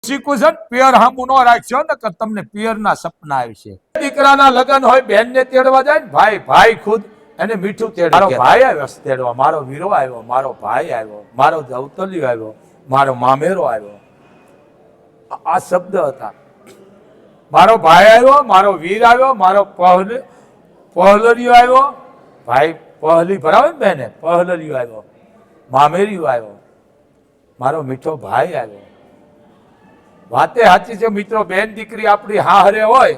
શીખવું છે પિયર હામું ન રાખશો ને કે તમને પિયરના સપના આવશે. દીકરાના લગ્ન હોય બેન ને તેડવા જાય ને ભાઈ ખુદ એને મીઠું તેડે. મારો ભાઈ આવ્યો તેડવા, મારો વીરો આવ્યો, મારો ભાઈ આવ્યો, મારો દૌતલિયો આવ્યો, મારો મામેરો આવ્યો. આ શબ્દ હતા. મારો ભાઈ આવ્યો, મારો વીર આવ્યો, મારો પહલરિયો આવ્યો, ભાઈ પહલી ભરાવે ને બેને, પહલરિયો આવ્યો, મામેરિયો આવ્યો, મારો મીઠો ભાઈ આવ્યો. વાતે સાચી છે મિત્રો. બેન દીકરી આપણી હાહરે હોય,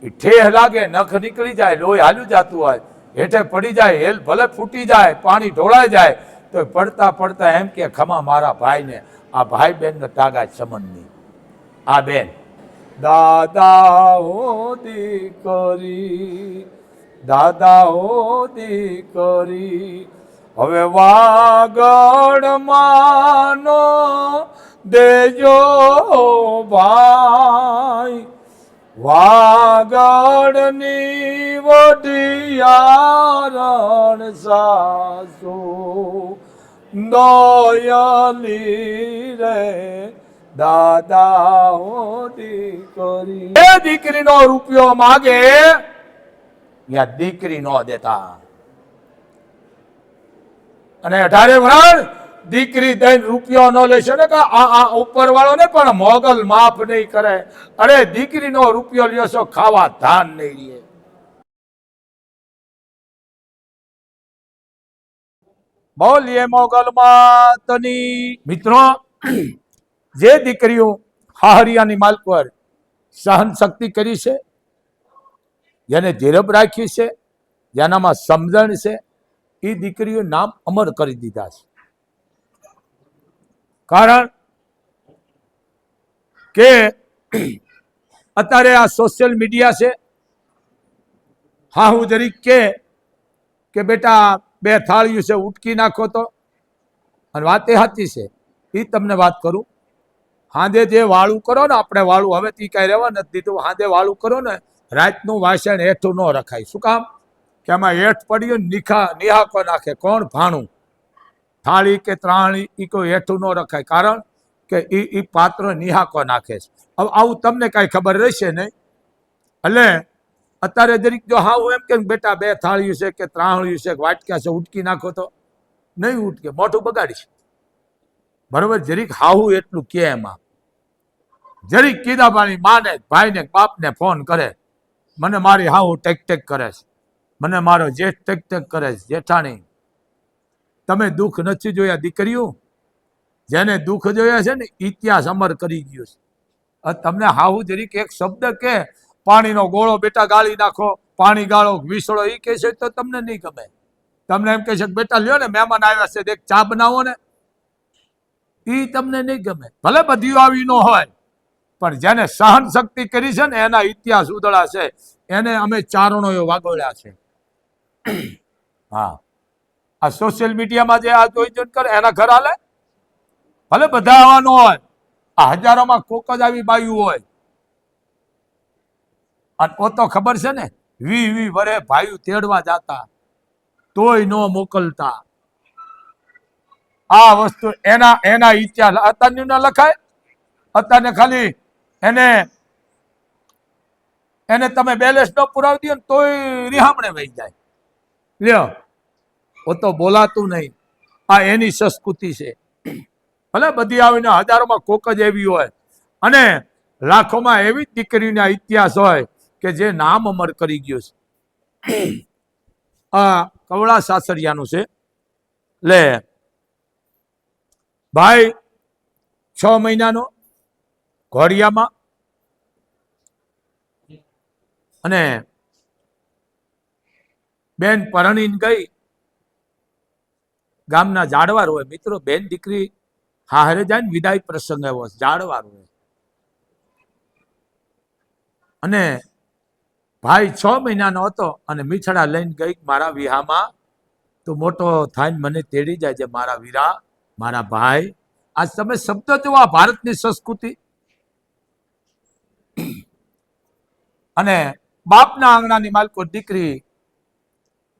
ઠેહ લાગે, નખ નીકળી જાય, લોહી હાલ્યું જતું હોય, હેઠે પડી જાય, હેલ ભલે ફૂટી જાય, પાણી ઢોળાઈ જાય, તો પડતા પડતા એમ કે ખમા મારા ભાઈને. આ ભાઈ બેન ને તાગાત સમનની. આ બેન દાદા હો દીકરી, દાદા હો દીકરી, હવે વાગડ માનો દેજો ભાઈ, વાગડની વઢિયારણ સાસુ દોયલી રે દાદા હો દીકરી. એ દીકરીનો રૂપિયો માગે યા દીકરી નો દેતા. અને 18 વર્ષ દીકરી દઈને રૂપિયો ન લેશે ને કે આ ઉપર વાળો ને પણ મોગલ માફ નહીં કરે. અરે દીકરીનો રૂપિયો લ્યો છો, ખાવા ધાન નહીં લે. બોલીએ મોગલ માતની. મિત્રો, જે દીકરીઓ હાહરિયાની માલ પર સહન શક્તિ કરી છે, જેને ધીરજ રાખી છે, જેનામાં સમજણ છે, એ દીકરીઓ નામ અમર કરી દીધા છે. કારણ કે અત્યારે આ સોશિયલ મીડિયા છે. હા, હું જરીક કે બેટા 2 થાળીઓ છે ઉટકી નાખો તો, અને વાત એ સાચી છે. એ તમને વાત કરું, હાંદે જે વાળું કરો ને, આપણે વાળું હવે તી કઈ રહેવા નથી દીધું. હાંદે વાળું કરો ને, રાતનું વાસણ હેઠું ન રખાય. શું કામ? કે આમાં હેઠ પડ્યું નિહાકો નાખે. કોણ? ભાણું. થાળી કે ત્રાણી એ કોઈ હેઠું ન રખાય. કારણ કે એ પાત્ર નિહાકો નાખે છે. હવે આવું તમને કાંઈ ખબર રહેશે નહીં. એટલે અત્યારે જરીક જો હા હું એમ કે બેટા 2 થાળીઓ છે કે ત્રાણીઓ છે કે વાટક્યા છે ઉટકી નાખો તો નહીં ઉટકે, મોઢું બગાડીશ. બરોબર? જરીક હાહુ એટલું કે એમાં જરીક કીધા પાણી માને ભાઈને બાપને ફોન કરે, મને મારી હાહુ ટેક કરે છે, મને મારો જેઠ ટેક કરે છે. જેઠાણી, તમે દુઃખ નથી જોયા દીકરીઓ? જેને દુઃખ જોયા છે ને ઇતિહાસ અમર કરી ગયો છે. તમને હાહુ જરીક એક શબ્દ કે પાણીનો ગોળો બેટા ગાળી નાખો, પાણી ગાળો, વિસળો, એ કહે છે તો તમને નહીં ગમે. તમને એમ કહે છે બેટા લ્યો ને મહેમાન આવ્યા છે, એક ચા બનાવો ને, એ તમને નહીં ગમે. ભલે બધી આવી ન હોય, પણ જેને સહન શક્તિ કરી છે ને એના ઇતિહાસ ઉદળા છે. એને અમે ચારણોએ વાગોળ્યા છે. હા, આ સોશિયલ મીડિયામાં જે આ જોઈ કરે એના ઘર હાલે. ભલે બધા આવા ન હોય, આ હજારોમાં કોક જ આવી બાયું હોય. અને ઓ તો ખબર છે ને, 20 વરે ભાઈઓ તેડવા જતા તોય ન મોકલતા. આ વસ્તુ એના ઇતિહાસ અત્યારની ના લખાય. અત્યારને ખાલી એને તમે બેલેન્સ ન પુરાવી દો ને તોય રિહામણે વહી જાય. લ્યો, ઓ તો બોલાતું નહીં. આ એની સંસ્કૃતિ છે. ભલે બધી આવીને હજારોમાં કોક જ એવી હોય, અને લાખોમાં એવી દીકરીના ઇતિહાસ હોય કે જે નામ અમર કરી ગયું છે. આ કવળા સાસરિયાનું છે. લે ભાઈ 6 મહિનાનો ઘોડિયામાં, અને બેન પરણીને ગઈ. ગામના જાડવાર હોય મિત્રો. બેન દીકરી હારે જાય ને વિદાય પ્રસંગ આવ્યો, જાડવાર હોય. અને ભાઈ 6 મહિનાનો હતો અને મીઠડા લઈને ગઈ મારા વિહામાં. તું મોટો થાય મને તેડી જાય છે મારા વીરા, મારા ભાઈ. આજ તમે શબ્દ જુઓ, ભારતની સંસ્કૃતિ. અને બાપના આંગણાની માલકો દીકરી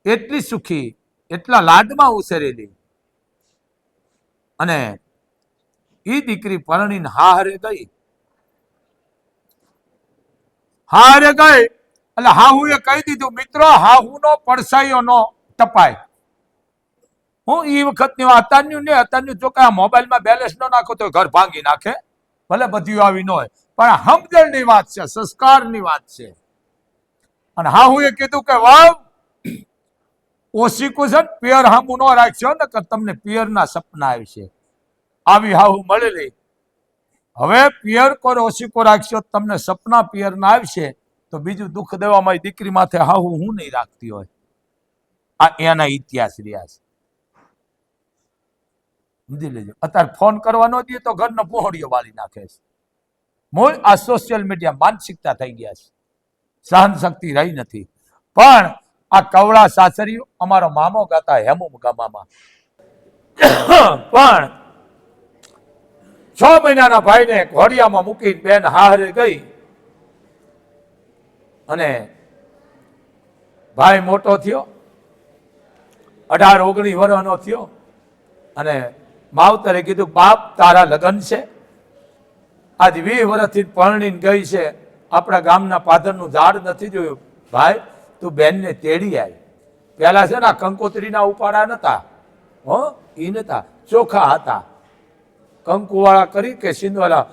એટલી સુખી, એટલા લાડમાં ઉછેરેલી. અને એ દીકરી પરણીને હારે ગઈ. હારે ગઈ એટલે હાહુએ કહી દીધું, મિત્રો હાહુનો પડસાયો નો ટપાય. હું એ વખતની અત્યારનું ને અત્યારનું જો કે મોબાઈલમાં બેલેન્સ ન નાખો તો ઘર ભાંગી નાખે, ભલે બધી આવી ન હોય, પણ સમજણની વાત છે, સંસ્કારની વાત છે. અને હાહુએ કીધું કે વાવ ઓશીકું છે ને પિયર હામું ન રાખશો ને કે તમને પિયરના સપના આવશે. આવી હાહુ મળેલી. હવે પિયર કોર ઓશીકો રાખશો તમને સપના પિયરના આવશે, તો બીજું દુઃખ દેવામાં દીકરી માથે હાહુ હું નહીં રાખતી હોય. આ એના ઇતિહાસ રહ્યા છે, સમજી લેજો. અત્યારે ફોન કરવા ન દે તો ઘરનો પહોળીઓ વાળી નાખે છે. મૂળ આ સોશિયલ મીડિયા માનસિકતા થઈ ગયા છે, સહન શક્તિ રહી નથી. પણ આ કવળા સાસરીઓ અમારો મામો ગાતા હેમુ ગામામાં પણ 6 મહિનાના ભાઈને ઘોડિયામાં મૂકીને બેન હારે ગઈ. અને ભાઈ મોટો થયો, 18-19 વર્ષનો થયો. અને માવતરે કીધું બાપ તારા લગ્ન છે, આજ 20 વર્ષથી પરણીને ગઈ છે, આપણા ગામના પાદરનું ઝાડ નથી જોયું, ભાઈ તું બેનને તેડી આવી. પેલા છે ને કંકોત્રીના ઉપાડા નતા, એ નતા, ચોખા હતા. કંકુ વાળા કરી કે સિંધવાળા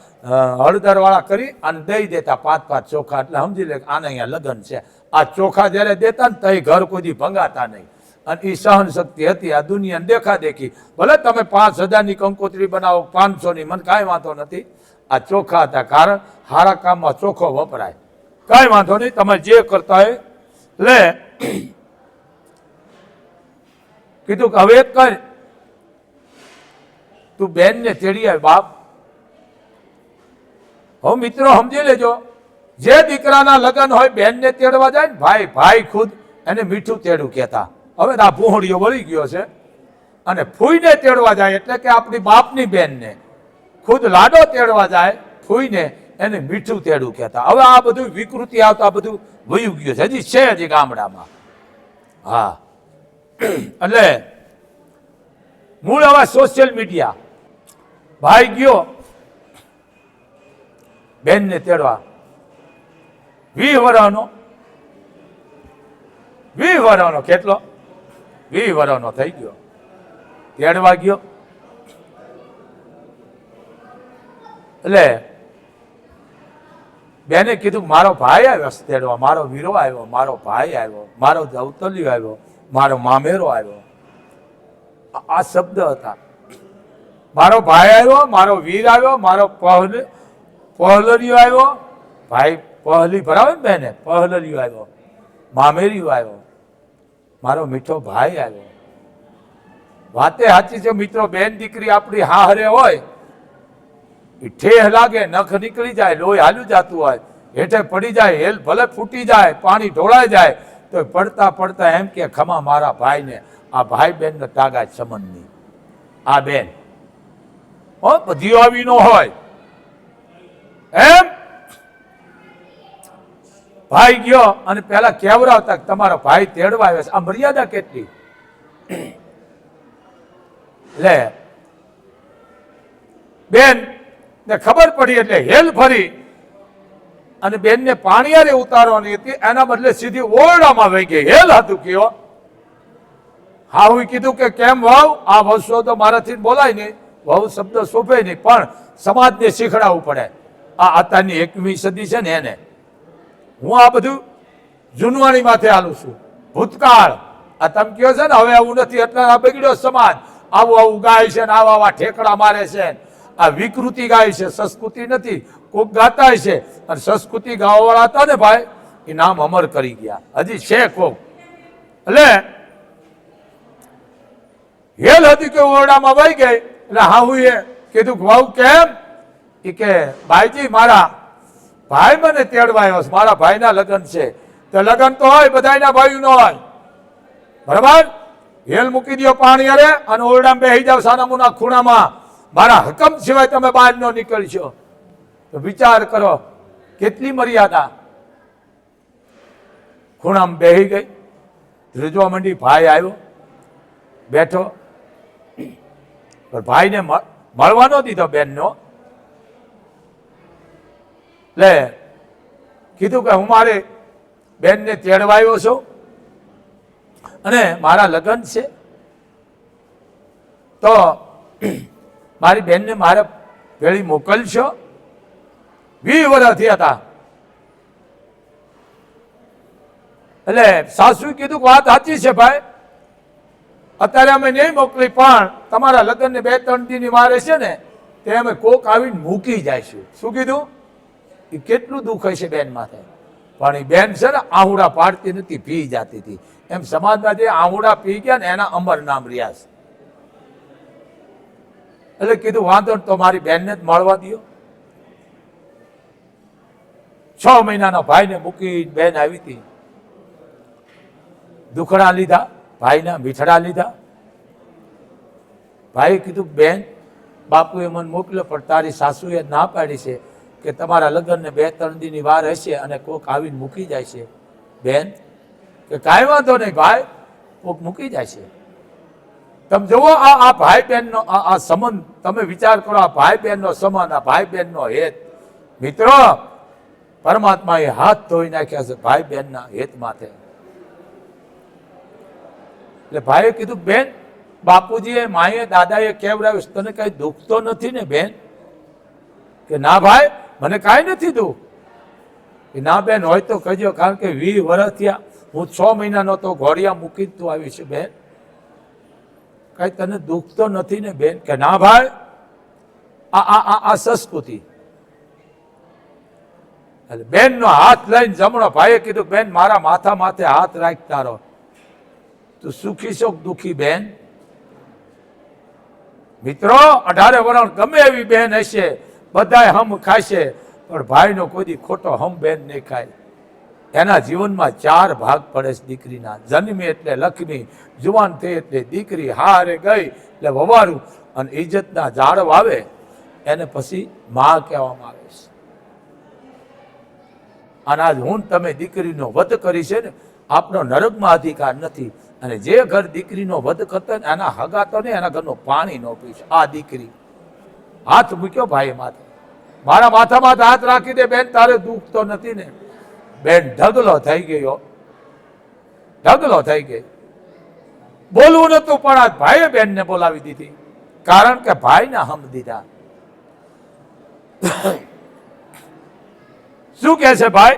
હળદર વાળા કરી અને દઈ દેતા 5-5 ચોખા. એટલે સમજી લે આને અહીંયા લગ્ન છે. આ ચોખા જયારે દેતા ને તો ઘર કોઈ ભંગાતા નહીં. અને એ સહન શક્તિ હતી. આ દુનિયાને દેખા દેખી, ભલે તમે 5000ની કંકોત્રી બનાવો, 500ની, મને કાંઈ વાંધો નથી. આ ચોખા હતા, કારણ સારા કામમાં ચોખ્ખો વપરાય. કાંઈ વાંધો નહીં, તમે જે કરતા હોય લે. કીધું કે હવે એક કર, તું બેનને તેડી આવે. બાપ હવે મિત્રો સમજી લેજો, જે દીકરાના લગ્ન હોય બેનને તેડવા જાય ને ભાઈ ખુદ એને મીઠું તેડું કહેતા. હવે આ ભૂહડીઓ વળી ગયો છે. અને ફૂઈને તેડવા જાય એટલે કે આપણી બાપની બેનને ખુદ લાડો તેડવા જાય ફૂઈને, એને મીઠું તેડું કહેતા. હવે આ બધું વિકૃતિ આવતા બધું વયું ગયું છે, હજી છે હજી ગામડામાં. હા, એટલે મૂળ હવે સોશિયલ મીડિયા. ભાઈ ગયો બેનને તેડવા, 20 વર્ષનો કેટલો 20 વર્ષનો થઈ ગયો, તેડવા ગયો. એટલે બેને કીધું મારો ભાઈ આવ્યો તેડવા, મારો વીરો આવ્યો, મારો ભાઈ આવ્યો, મારો દૌતલિયો આવ્યો, મારો મામેરો આવ્યો. આ શબ્દ હતા. મારો ભાઈ આવ્યો, મારો વીર આવ્યો, મારો પહલરિયો આવ્યો. ભાઈ પહલી ભરાવે ને બેને, પહલરિયો આવ્યો, મામેરિયો આવ્યો, મારો મીઠો ભાઈ આવ્યો. વાતે સાચી છે મિત્રો. બેન દીકરી આપણી હારે હોય, ઠેહ લાગે, નખ નીકળી જાય, લોહી હાલ્યું જતું હોય, હેઠે પડી જાય, હેલ ભલે ફૂટી જાય, પાણી ઢોળાઈ જાય, તો પડતા પડતા એમ કે ખમા મારા ભાઈને. આ ભાઈ બેન ને તાગાત સંબંધની આ બેન બધી આવી ન હોય. એમ ભાઈ ગયો અને પેલા કેવરાવતા તમારો ભાઈ તેડવા આવ્યો છે. આ મર્યાદા કેટલી લે. બેન ને ખબર પડી એટલે હેલ ફરી અને બેન ને પાણીયારે ઉતારવાની હતી, એના બદલે સીધી ઓરડામાં વહી ગઈ. હેલ હતું કયો. હા, હું કીધું કે કેમ વાવ, આ વંશો તો મારાથી બોલાય નહીં, વહુ શબ્દ શોભે નહીં, પણ સમાજને શીખડાવવું પડે. આ અત્યારની 21મી સદી છે ને એને. હું આ બધું જૂનવાણી માથે હાલું છું. ભૂતકાળ આ તમે કહો છે ને હવે આવું નથી, એટલે આ બગડ્યો સમાજ. આવું ગાય છે ને આવા ઠેકડા મારે છે, આ વિકૃતિ ગાય છે, સંસ્કૃતિ નથી. કોક ગાતા છે અને સંસ્કૃતિ ગાવાવાળા હતા ને ભાઈ, એ નામ અમર કરી ગયા. હજી છે કોક. એટલે હેલ હતી કે ઓરડામાં વહી ગઈ. એટલે હાહુએ કીધું વાવ કેમ? એ કે ભાઈજી મારા ભાઈ મને તેડવા આવ્યો છે, મારા ભાઈના લગ્ન છે. તો લગ્ન તો હોય, બધાના ભાઈ નો હોય, બરાબર. હેલ મૂકી દો પાણી અરે અને ઓરડામાં બેસી જાવ સાનામુના ખૂણામાં. મારા હકમ સિવાય તમે બહાર ન નીકળશો. તો વિચાર કરો કેટલી મર્યાદા. ખૂણામાં બેસી ગઈ, ધ્રુજવા માંડી. ભાઈ આવ્યો, બેઠો. પણ ભાઈને મળવા નો દીધો બેનનો. લે કીધું કે હું મારે બેનને તેડવા આવ્યો છું અને મારા લગ્ન છે, તો મારી બેનને મારે ભેળી મોકલશો. 20 વર્ષ થયા હતા. એટલે સાસુએ કીધું કે વાત સાચી છે ભાઈ, અત્યારે અમે નહીં મોકલી, પણ તમારા લગ્નને 2-3 દિનની વાર છે ને તે અમે કોક આવીને મૂકી જઈશું. શું કીધું? એ કેટલું દુઃખ હશે બેન માથે. પણ એ બેન છે ને આહુડા પાડતી નથી, પી જતી હતી. એમ સમાજમાં જે આહુડા પી ગયા ને એના અમર નામ રહ્યા છે. એટલે કીધું વાંધો તો મારી બેનને જ મળવા દો. 6 મહિનાનો ભાઈને મૂકી બેન આવી હતી. દુખડા લીધા ભાઈના, મીઠડા લીધા. ભાઈએ કીધું બેન બાપુએ મને મોકલ્યો, પણ તારી સાસુએ ના પાડી છે કે તમારા લગ્નને 2-3 દિનની વાર હશે અને કોક આવીને મૂકી જાય છે. બેન કે કાંઈ વાંધો નહીં ભાઈ, કોક મૂકી જાય છે. તમે જુઓ આ ભાઈ બહેનનો આ સંબંધ, તમે વિચાર કરો, આ ભાઈ બહેનનો સંબંધ, આ ભાઈ બહેનનો હેત. મિત્રો, પરમાત્માએ હાથ ધોઈ નાખ્યા છે ભાઈ બહેનના હેત માથે. એટલે ભાઈએ કીધું બેન બાપુજીએ માએ દાદાએ કેવડાવ્યું, તને કઈ દુઃખ તો નથી ને બેન? કે ના ભાઈ મને કાંઈ નથી દુઃખ. કે ના બેન હોય તો કહેજો, કારણ કે 20 વર્ષ થયા, હું 6 મહિનાનો તો ઘોડિયા મૂકી તું આવી છે બેન, કઈ તને દુઃખ તો નથી ને બેન? કે ના ભાઈ, આ સંસ્કૃતિ. બેનનો હાથ લઈને જમણો ભાઈએ કીધું બેન મારા માથા માથે હાથ રાખતા રહો. તું સુખી છો દુખી બેન? મિત્રો, 18 વર્ષ ગમે એવી બેન હશે, બધાય હમ ખાશે, પણ ભાઈનો કોઈ દી ખોટો હમ બેન નહીં ખાય. એના જીવનમાં 4 ભાગ પડે છે દીકરીના. જન્મી એટલે લક્ષ્મી, જુવાન થઈ એટલે દીકરી, હારે ગઈ એટલે વવારું, અને ઇજ્જતના ઝાડ વાવે એને પછી માં કહેવામાં આવે છે. અને આજ હું તમે દીકરીનો વધ કરી છે ને, આપનો નરકમાં અધિકાર નથી. અને જે ઘર દીકરીનો વધ કરતો ને એના હગા તો નહીં, એના ઘરનું પાણી નો પીશ. આ દીકરી હાથ મૂક્યો ભાઈ માથે, મારા માથામાં હાથ રાખી દે બેન, તારે દુઃખ તો નથી ને? બેન ઢગલો થઈ ગયો, ઢગલો થઈ ગઈ. બોલવું નતું, પણ આ ભાઈએ બેનને બોલાવી દીધી, કારણ કે ભાઈને હમ દીધા. શું કે છે ભાઈ?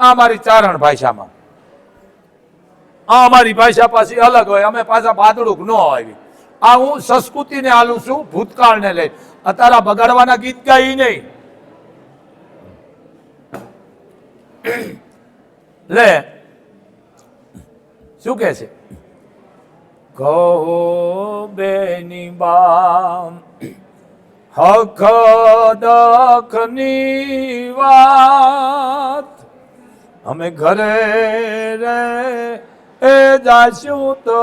આ મારી ચારણ ભાષામાં, આ અમારી ભાષા પાછી અલગ હોય, અમે પાછા બાદડું ન આવી. આ હું સંસ્કૃતિને આલું છું, ભૂતકાળને લઈ. અત્યારે બગાડવાના ગીત ગાઈ નહીં. લે શું કે છે? કહો બેની બામ હક દખની વાત, અમે ઘરે રે એ જાશું તો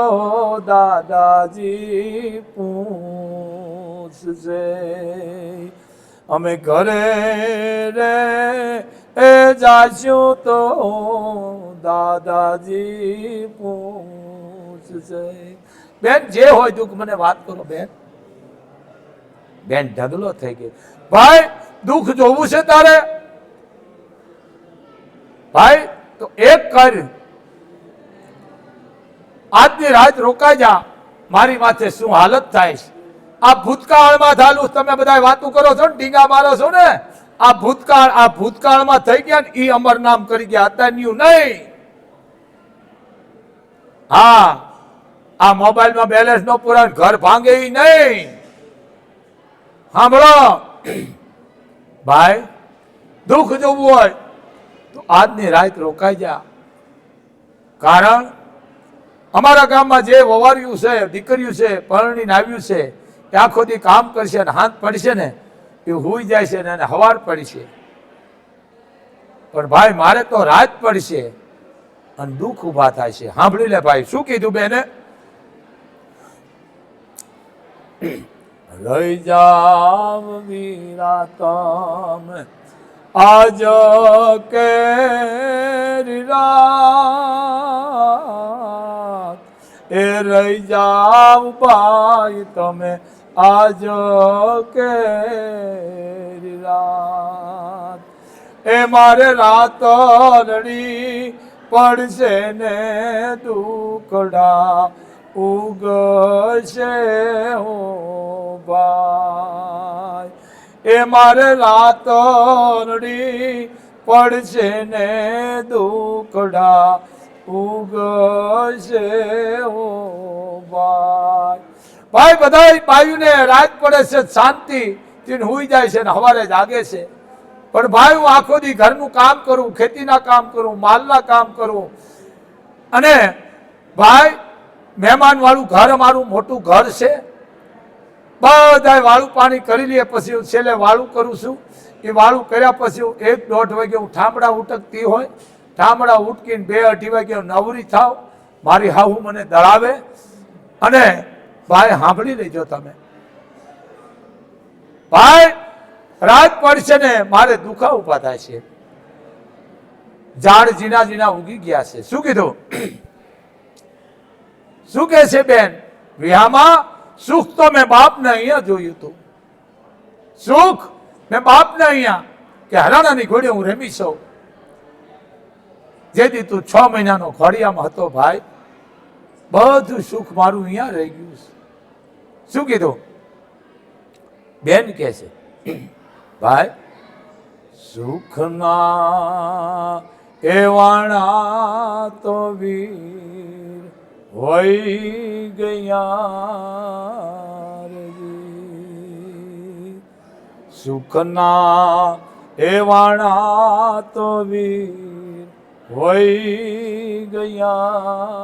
દાદાજી પૂછશે. અમે ઘરે રે એ જાશું તો દાદાજી પૂછશે. બેન જે હોય દુઃખ મને વાત કરો બેન. બેન ઢગલો થઈ ગઈ. ભાઈ દુઃખ જોવું છે તારે? ભાઈ તો એક કર, આજની રાત રોકાઈ જા, મારી માથે શું હાલત થાય છે. આ ભૂતકાળમાં થાલું તમે બધા વાતો કરો છો ને, ડીંગા મારો છો ને, આ ભૂતકાળમાં થઈ ગયા ને, ઈ અમર નામ કરી ગયા, અત્યારનું નહીં. હા, આ મોબાઈલમાં બેલેન્સ નો પૂરા, ઘર ભાંગે નહીં. સાંભળો ભાઈ, દુઃખ જોવું હોય તો આજની રાત રોકાઈ જા. કારણ અમારા ગામમાં જે વવાર્યું છે, દીકરીયું છે, પરણીને આવ્યું છે, એ આખો દી કામ કરશે ને હાથ પડશે ને એ હુઈ જાય છે ને એને હવાર પડશે. પણ ભાઈ મારે તો રાત પડશે અને દુઃખ ઉભા થાય છે. સાંભળી લે ભાઈ, શું કીધું બેને? રહી જાવ વીરા તમે આજ કેરી રાત, એ રહી જાવ ભાઈ તમે આજ કેરી રાત એ મારે રાત રડી પડશે ને દુખડા ઉગશે હો ભાઈ એ મારે રાત રડી પડશે ને દુખડા ઉગશે હો ભાઈ ભાઈ બધા બાયુને રાત પડે છે શાંતિ થી હુઈ જાય છે ને સવારે જાગે છે પણ ભાઈ હું આખો દી ઘરનું કામ કરું ખેતીના કામ કરું માલના કામ કરું અને ભાઈ મહેમાન વાળું ઘર અમારું મોટું ઘર છે બધા વાળું પાણી કરી લે પછી હું છેલ્લે વાળું કરું છું એ વાળું કર્યા પછી હું 1-1.5 વાગે હું ઠામડા ઉટકતી હોય ઠામડા ઉટકીને 2-2:30 વાગે નવરી થાવ મારી હાહુ મને દળાવે અને ભાઈ સાંભળી લેજો તમે ભાઈ રાત પડશે ને મારે દુખા ઉભા થાય છે ઝાડ ઝીણા ઝીણા ઉગી ગયા છે શું કીધું શું કે છે બેન વિહામાં સુખ તો મેં બાપને અહીંયા જોયું હતું સુખ મેં બાપને અહીંયા કે હરાણાની ઘોડી હું રમી છું જેથી તું 6 મહિનાનો ઘોડિયામાં હતો ભાઈ બધું સુખ મારું અહીંયા રહી ગયું છે શું કીધું બેન કે છે ભાઈ સુખના એવાણા તો વીર હોય ગયા સુખના એવાણા તો વીર હોય ગયા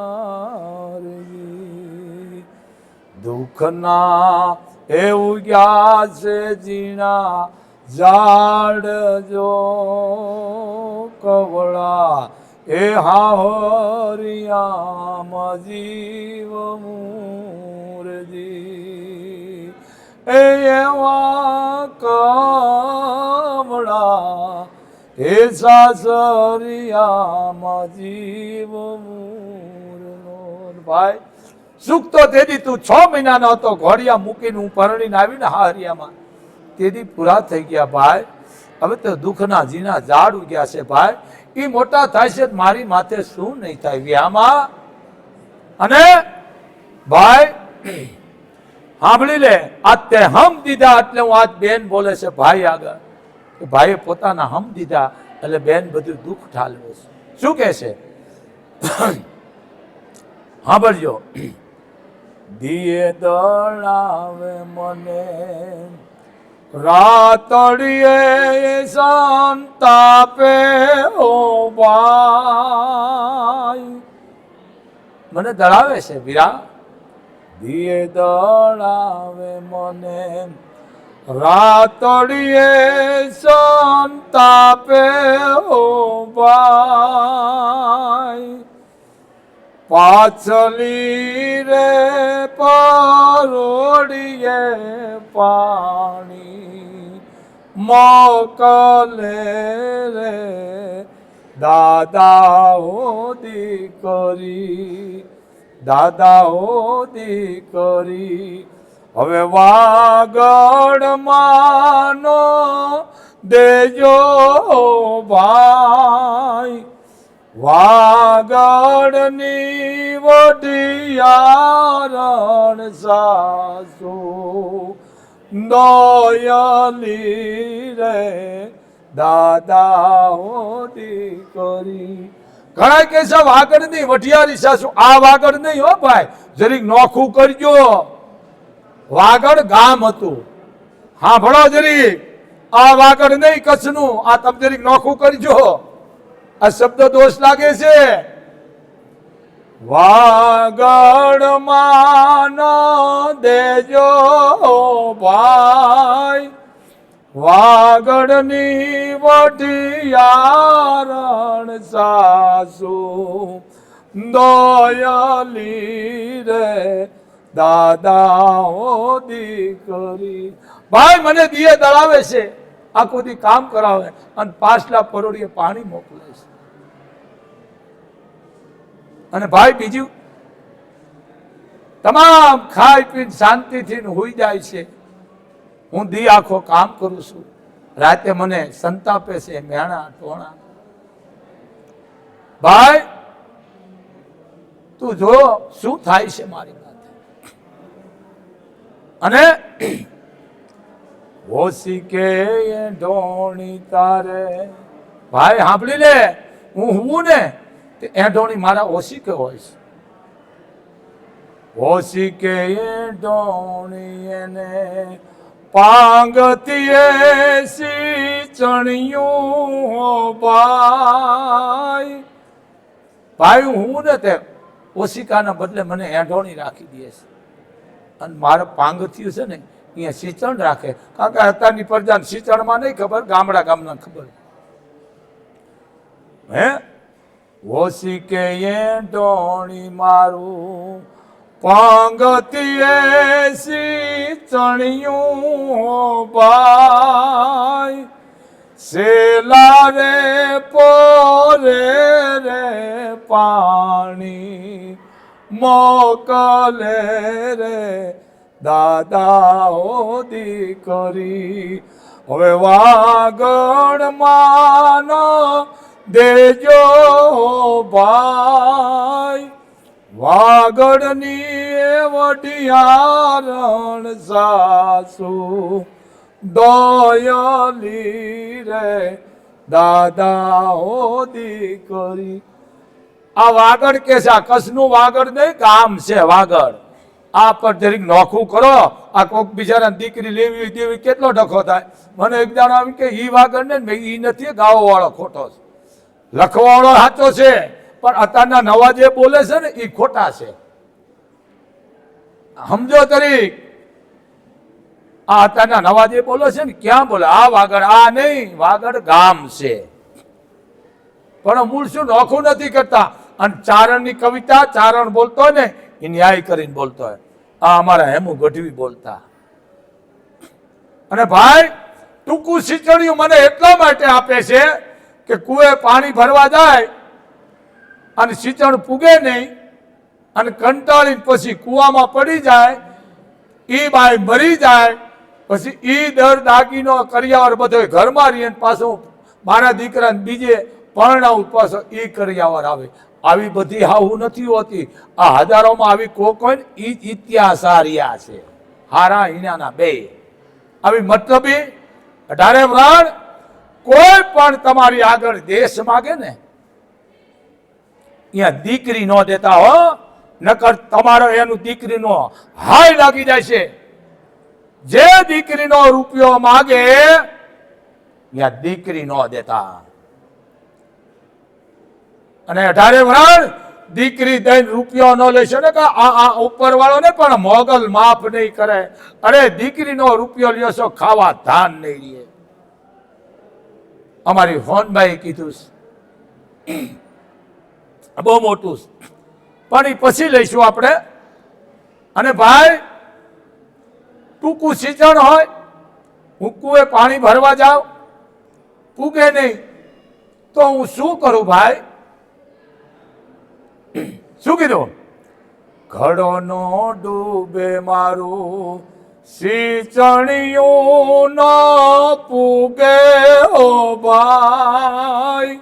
દુઃખના એવું ગયા છે જીણા ઝાડ જો કવળા એ હાહરિયામાં જીવ મૂરજી એ એવા કમળા એ સાસરિયામાં જીવ મૂરનો ભાઈ સુખ તો તેથી તું 6 મહિનાનો હતો ઘોડિયા મૂકીને હું પરણીને આવીને હાહરિયામાં તેથી પૂરા થઈ ગયા ભાઈ હવે તો દુઃખના જીના ઝાડ ઉગ્યા છે ભાઈ એ મોટા થાય છે મારી માથે શું નહીં થાય વ્યામાં અને ભાઈ સાંભળી લે આજ તે હમ દીધા એટલે હું આજ બેન બોલે છે ભાઈ આગળ ભાઈએ પોતાના હમ દીધા એટલે બેન બધું દુઃખ ઠાલવે છે શું કે છે સાંભળજો દિયે દળાવે મને રાતડીએ સંતાપે ઓ ભાઈ મને દળાવે છે વીરા દિયે દળાવે મને રાતડીએ સંતાપે ઓ ભાઈ પાછલી રે પરોડીએ પાણી મોકલે રે દાદાઓ દીકરી હવે વાગડ માનો દેજો ભાઈ વાગડની વઢિયારણ સાસુ દોયલી રે દાદાઓ દીકરી ઘણા કે છે વાગડની વઢિયારી સાસુ આ વાગડ નહીં હો ભાઈ જરીક નોખું કરજો વાગડ ગામ હતું હા ભણો જરીક આ વાગડ નહીં કચ્છનું આ તમે જરીક નોખું કરજો આ શબ્દ દોષ લાગે છે વાગડ માન દેજો ભાઈ વાગડની વઢિયારણ સાસુ દોયલી રે દાદાઓ દીકરી ભાઈ મને દિયે દળાવે છે આખો દી કામ કરાવે અને પાછલા પરોડીએ પાણી મોકલે છે અને ભાઈ બીજું તમામ ખાઈ પીને શાંતિથી હુઈ જાય છે. હું દી આખો કામ કરું છું, રાતે મને સંતાપે છે મેણા ટોણા. ભાઈ તું જો શું થાય છે મારી સાથે. અને હોશી કે ઢોણી તારે, ભાઈ સાંભળી લે, હું ને તે એઢોણી મારા ઓશી કે હોય છે. હોશી કે ઢોણી એને પાંગતી એસી ચણિયું ભાઈ. ભાઈ હું ને તે ઓશિકાના બદલે મને એઢોણી રાખી દે છે, અને મારે પાંગથિયું છે ને અહીંયા સિંચણ રાખે. કારણ કે અત્યારની પ્રજાને સિંચણમાં નહીં ખબર, ગામના ખબર. હે ઓશી કે એઢોણી મારું પાંગતી એસી ચણિયું ભાઈ. સેલા રે પોરે રે પાણી મોકલે રે દાદા ઓ દીકરી. હવે વાગણ માનો દેજો ભાઈ. વાગડની વઢિયારણ સાસુ દોયલી રે દાદા ઓ દીકરી. આ વાગડ કે છે, આ કસનું વાગડ નહીં, ગામ છે વાગડ. આ પર જરીક નોખું કરો, આ કોક બિચારા દીકરી લેવી દેવી કેટલો ડખો થાય. મને એક દાડો આવી કે ઈ વાગડ ને ઈ નથી, ગાવો વાળો ખોટો છે, લખવા વાળો સાચો છે, પણ અત્યારના નવા જે બોલે છે ને એ ખોટા છે. સમજો તરીક આ અત્યારના નવા જે બોલે છે ને ક્યાં બોલે આ વાગડ, આ નહીં, વાગડ ગામ છે. પણ મૂળ શું નોખું નથી કરતા. અને ચારણની કવિતા ચારણ બોલતો હોય ને એ ન્યાય કરીને બોલતો હોય. આ અમારા હેમુ ગઢવી બોલતા. અને ભાઈ ટૂંકું સિંચણિયું મને એટલા માટે આપે છે કે કુએ પાણી ભરવા જાય અને સિંચણ પૂગે નહીં, અને કંટાળી પછી કુવામાં પડી જાય, એ બાઈ મરી જાય, પછી ઈ દર દાગીનો કરિયાવર બધો ઘરમાં રહીએ, પાછો મારા દીકરાને બીજે પરણાવું, પાછો ઈ કરિયાવર આવે. આવી બધી હાવું નથી હોતી. આ હજારોમાં આવી કોક હોય ને ઈ ઇતિહાસ રહ્યા છે, હારા હિનાના બે. આવી મતલબી 18 વ્રણ કોઈ પણ તમારી આગળ દેશ માગે ને અહીંયા દીકરી નો દેતા હો, નકર તમારો એનું દીકરીનો હાય લાગી જાય છે. જે દીકરીનો રૂપિયો માગે ત્યાં દીકરી નો દેતા. અને 18 વ્રણ દીકરી દઈને રૂપિયો ન લેશે ને કે આ ઉપર વાળો ને પણ મોગલ માફ નહીં કરે. અરે દીકરીનો રૂપિયો લ્યો છો, ખાવા ધાન નહીં રહે. અમારી હોનભાઈ કીધું બહુ મોટું, પણ એ પછી લઈશું આપણે. અને ભાઈ ટૂંકું સિંચણ હોય, હું કુએ પાણી ભરવા જાઉં, પૂગે નહીં તો હું શું કરું ભાઈ? શું કીધું? ઘડો નો ડૂબે મારું સિંચણિયું ન પૂગે ઓ ભાઈ.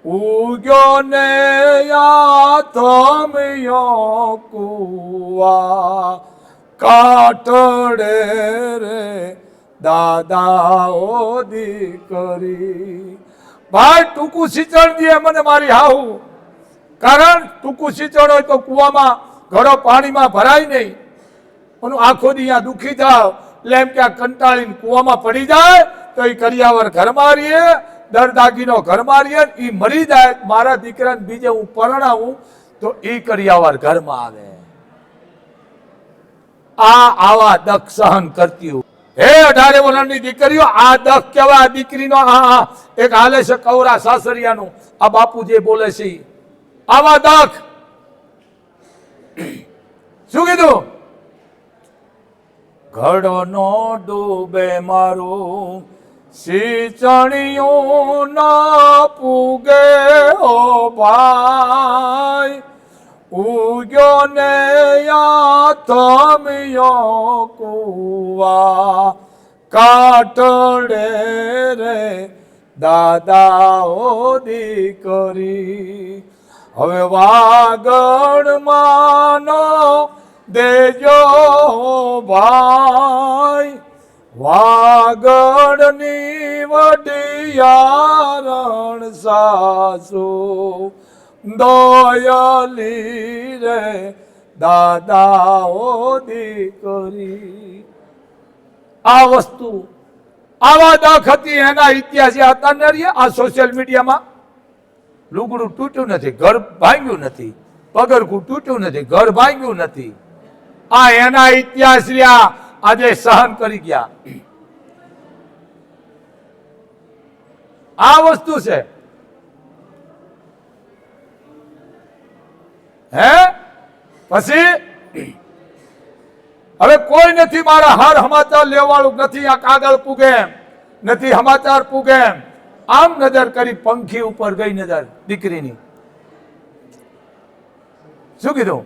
ઉગ્યો ને યાથમ્યો કુવા કાટડે રે દાદા ઓ દીકરી. ભાઈ ટૂંકું સિંચણ દે મને મારી હાવું. કારણ ટૂંકું સિંચણ હોય તો કુવામાં ઘડો પાણીમાં ભરાય નહીં. પણ આખો દી અહીંયા દુઃખી થાવ એટલે એમ કે આ કંટાળીને કુવામાં પડી જાય તો એ કરિયાવર ઘરમાં રહીએ, દર દાગીનો ઘરમાં રહીએ, એ મરી જાય, મારા દીકરાને બીજે હું પરણાવું તો એ કરિયાવર ઘરમાં આવે. આ આવા દખ સહન કરતી હું. હે 18 વર્ષની દીકરીઓ, આ દખ કેવા દીકરીનો આ એક હાલે છે કૌરા સાસરિયાનું. આ બાપુ જે બોલે છે આવા દખ. શું કીધું? ઘડો નો ડૂબે મારું સિંચણિયું ન પૂગે ઓ ભાઈ. ઉગ્યો ને થમ્યો કુવા કાટડે રે દાદાઓ દીકરી. હવે વાગણ માનો દેજો ભાઈ, વાગડની વડિયારણ સાસુ દોયલી રે દાદાઓ દીકરી. આ વસ્તુ આવા દખ હતી, એના ઇતિહાસ હતા ને આ સોશિયલ મીડિયામાં. લુગડું તૂટ્યું નથી, ઘર ભાંગ્યું નથી, પગરખું તૂટ્યું નથી, ઘર ભાંગ્યું નથી. આ એના ઇતિહાસ રહ્યા, આજે સહન કરી ગયા. આ વસ્તુ છે. હે પછી હવે કોઈ નથી મારા હાર સમાચાર લેવાળું નથી. આ કાગળ પૂગે એમ નથી, સમાચાર પૂગે એમ. આમ નજર કરી, પંખી ઉપર ગઈ નજર દીકરીની. શું કીધું?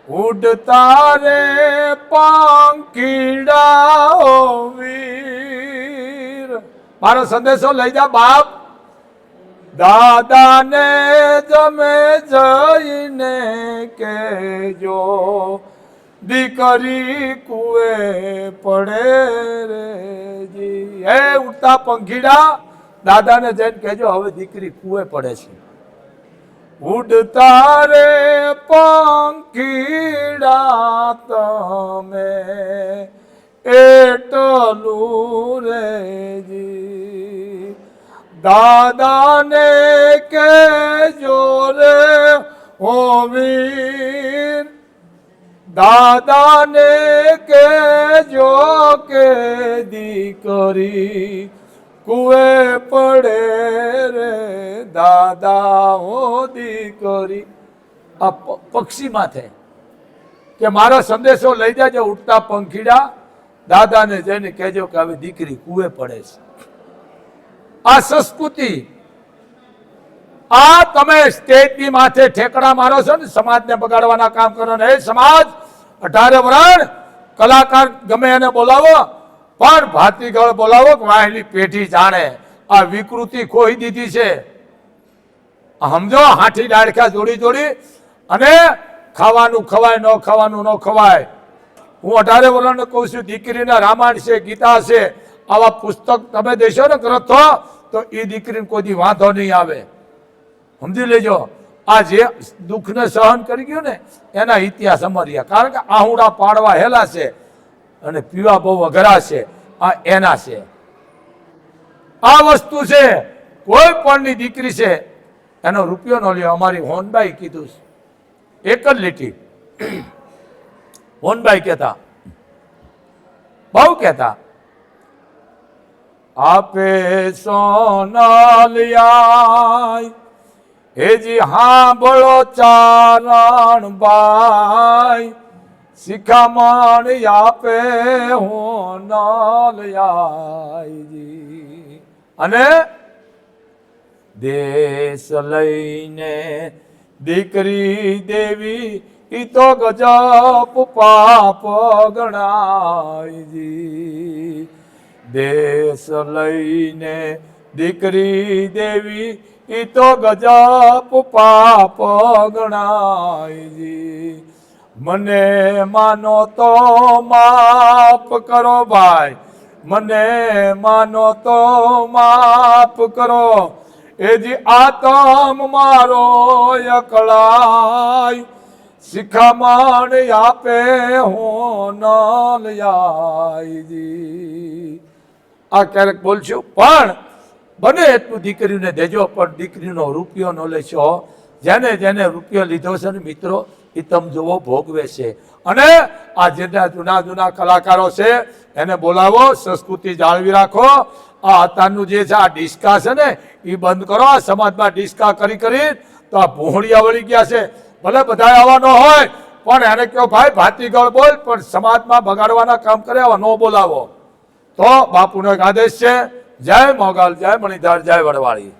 ઉડતા રે પંખીડાઓ વીર, મારો સંદેશો લઈ જા બાપ. દાદાને જમે જઈને કેજો, દીકરી કુએ પડે રે જી. હે ઉડતા પંખીડા, દાદાને જઈને કેજો હવે દીકરી કુએ પડે છે. ઉડતા રે પંખીડા તમે એટલું રેજી, દાદાને કેજો રે ઓ વીર, દાદાને કેજો કે દીકરી કુએ પડે રે દાદાઓ દીકરી. આ પક્ષી માથે કે મારો સંદેશો લઈ જાજો ઉડતા પંખીડા, દાદાને જઈને કહેજો કે હવે દીકરી કુએ પડે છે. આ સંસ્કૃતિ, આ તમે સ્ટેજની માથે ઠેકડા મારો છો ને, સમાજને બગાડવાના કામ કરો ને. એ સમાજ 18 વરણ કલાકાર ગમે એને બોલાવો, પણ ભાતીગળ બોલાવો કે વાહેલી પેઢી જાણે. આ વિકૃતિ ખોઈ દીધી છે. સમજો, હાથી ડાળખા જોડી જોડી અને ખાવાનું ખવાય, ન ખાવાનું ન ખવાય. હું 18 વર્ષને કહું છું, દીકરીના રામાયણ છે, ગીતા છે, આવા પુસ્તક તમે દેશો ને ગ્રંથો, તો એ દીકરીને કોઈ દી વાંધો નહીં આવે. સમજી લેજો. આ જે દુઃખને સહન કરી ગયું ને, એના ઇતિહાસ અમાર્યા. કારણ કે આહુડા પાડવા હેલા છે અને પીવા બહુ અઘરા છે. આ એના છે. આ વસ્તુ છે. કોઈ પણની દીકરી છે એનો રૂપિયો ન લ્યો. અમારી હોનબાઈ કીધું, એક જ લીટી. હોનબાઈ કહેતા, બહુ કહેતા, આપે સોનલિયાય હેજી હાંભળો ચારણ બાઈ, શિખામણ આપે હોનલિયાયજી. અને દેશ લઈને દીકરી દેવી ઈ તો ગજબ પાપ ગણાયજી. દેશ લઈને દીકરી દેવી ઈ તો ગજબ પાપ ગણાયજી. મને માનો તો માફ કરો ભાઈ, મને માનો તો માફ કરો. એજી આતમ મારો અકળાય, શિખામણ આપે હોનલિયાયજી. આ ક્યારેક બોલશું, પણ બને એટલું દીકરીને દેજો, પણ દીકરીનો રૂપિયો ન લેશો. જેને જેને રૂપિયો લીધો છે ને મિત્રો, એ તમે જોવો ભોગવે છે. અને આ જેના જૂના જૂના કલાકારો છે એને બોલાવો, સંસ્કૃતિ જાળવી રાખો. આ અત્યારનું જે છે આ ડિસ્કા છે ને, એ બંધ કરો. આ સમાજમાં ડિસ્કા કરી કરી તો આ ભૂંડિયા વળી ગયા છે. ભલે બધા આવવાનો હોય, પણ એને કહો ભાઈ ભાતીગળ બોલ, પણ સમાજમાં બગાડવાના કામ કરે આવા ન બોલાવો. તો બાપુનો એક આદેશ છે. જય મોગલ, જય મણિધર, જય વડવાળી.